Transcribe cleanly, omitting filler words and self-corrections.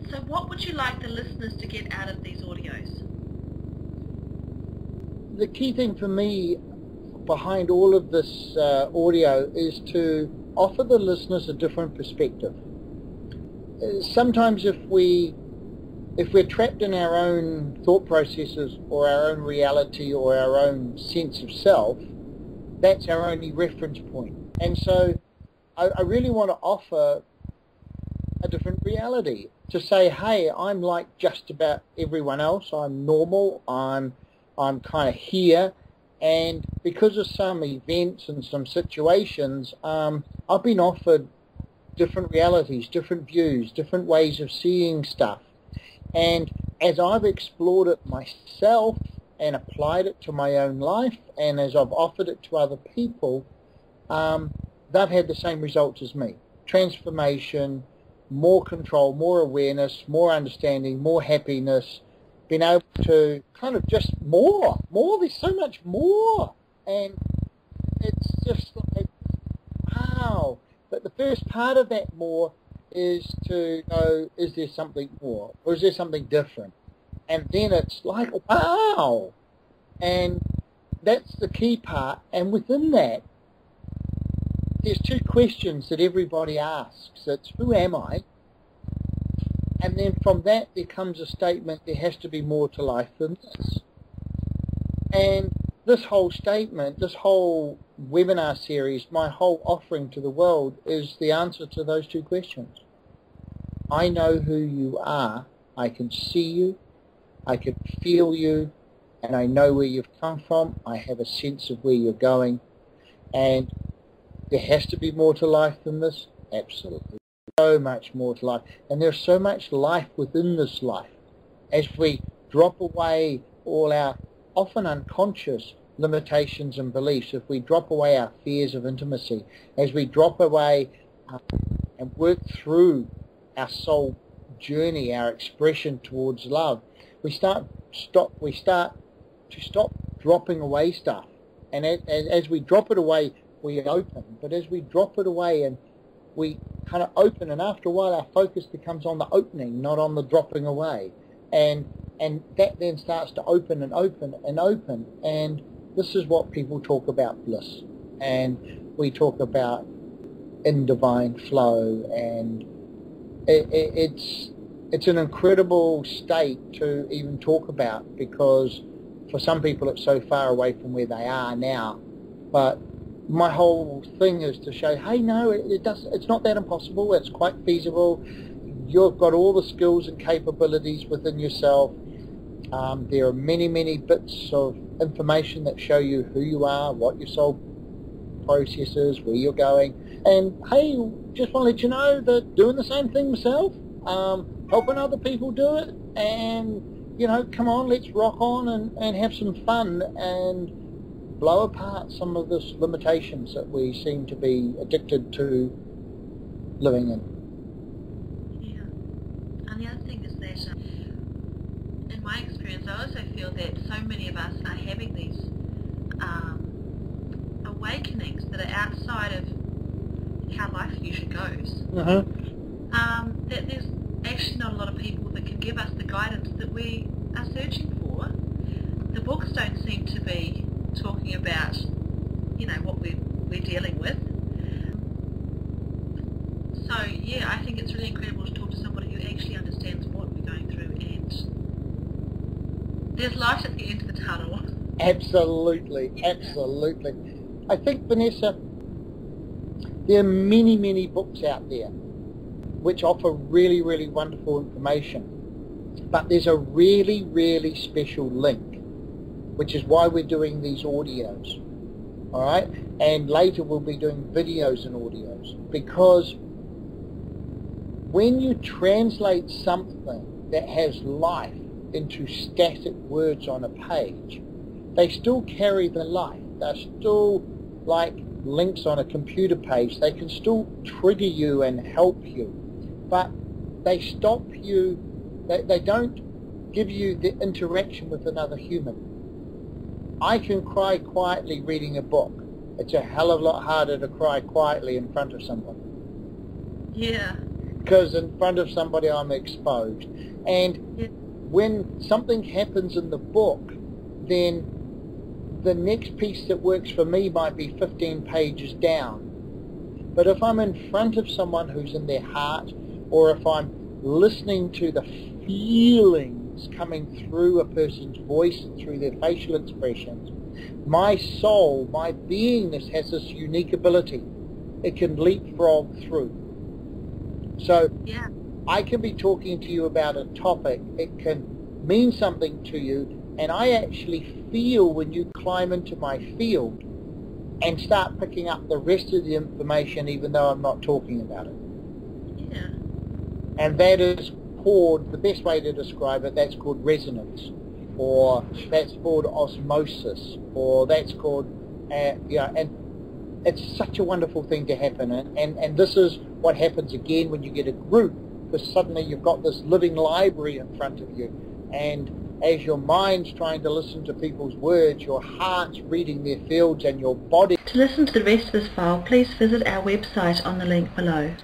So what would you like the listeners to get out of these audios? The key thing for me behind all of this audio is to offer the listeners a different perspective. Sometimes if we're trapped in our own thought processes or our own reality or our own sense of self, that's our only reference point. And so I really want to offer a different reality, to say, hey, I'm like just about everyone else. I'm normal. I'm kind of here. And because of some events and some situations, I've been offered different realities, different views, different ways of seeing stuff. And as I've explored it myself and applied it to my own life, and as I've offered it to other people, they've had the same results as me. Transformation, more control, more awareness, more understanding, more happiness, being able to kind of just more, there's so much more. And it's just like, wow. But the first part of that more is to know, is there something more? Or is there something different? And then it's like, wow. And that's the key part. And within that, there's two questions that everybody asks. It's, who am I? And then from that there comes a statement, there has to be more to life than this. And this whole statement, this whole webinar series, my whole offering to the world is the answer to those two questions. I know who you are, I can see you, I can feel you, and I know where you've come from, I have a sense of where you're going, and there has to be more to life than this? Absolutely. So much more to life. And there's so much life within this life. As we drop away all our often unconscious limitations and beliefs, if we drop away our fears of intimacy, as we drop away and work through our soul journey, our expression towards love, we start to stop dropping away stuff. And as we drop it away, we open. But as we drop it away and we kind of open, and after a while our focus becomes on the opening, not on the dropping away. And that then starts to open and open and open. And this is what people talk about, bliss. And we talk about in divine flow. And it's an incredible state to even talk about, because for some people it's so far away from where they are now. But my whole thing is to show, hey, no, it's not that impossible. It's quite feasible. You've got all the skills and capabilities within yourself. There are many, many bits of information that show you who you are, what your soul process is, where you're going. And hey, just want to let you know that doing the same thing myself, helping other people do it, and, you know, come on, let's rock on and have some fun and blow apart some of these limitations that we seem to be addicted to living in. Yeah. And the other thing is that, in my experience, I also feel that so many of us are having these awakenings that are outside of how life usually goes. That there's actually not a lot of people that can give us the guidance that we are searching for. The books don't seem to be talking about, you know, what we're dealing with. So yeah, I think it's really incredible to talk to somebody who actually understands what we're going through, and there's light at the end of the tunnel. Absolutely, absolutely. I think, Vanessa, there are many, many books out there which offer really, really wonderful information, but there's a really, really special link, which is why we're doing these audios, all right? And later we'll be doing videos and audios, because when you translate something that has life into static words on a page, they still carry the life. They're still like links on a computer page. They can still trigger you and help you, but they stop you, they don't give you the interaction with another human. I can cry quietly reading a book. It's a hell of a lot harder to cry quietly in front of someone. Yeah. because in front of somebody I'm exposed. And when something happens in the book, then the next piece that works for me might be 15 pages down. But if I'm in front of someone who's in their heart, or if I'm listening to the feelings coming through a person's voice and through their facial expressions, my soul, my beingness has this unique ability. It can leapfrog through. So I can be talking to you about a topic, it can mean something to you, and I actually feel when you climb into my field and start picking up the rest of the information even though I'm not talking about it. Yeah. And that is called, the best way to describe it, that's called resonance, or that's called osmosis, or that's called, and it's such a wonderful thing to happen. And this is what happens again when you get a group, because suddenly you've got this living library in front of you, and as your mind's trying to listen to people's words, your heart's reading their fields, and your body. To listen to the rest of this file, please visit our website on the link below.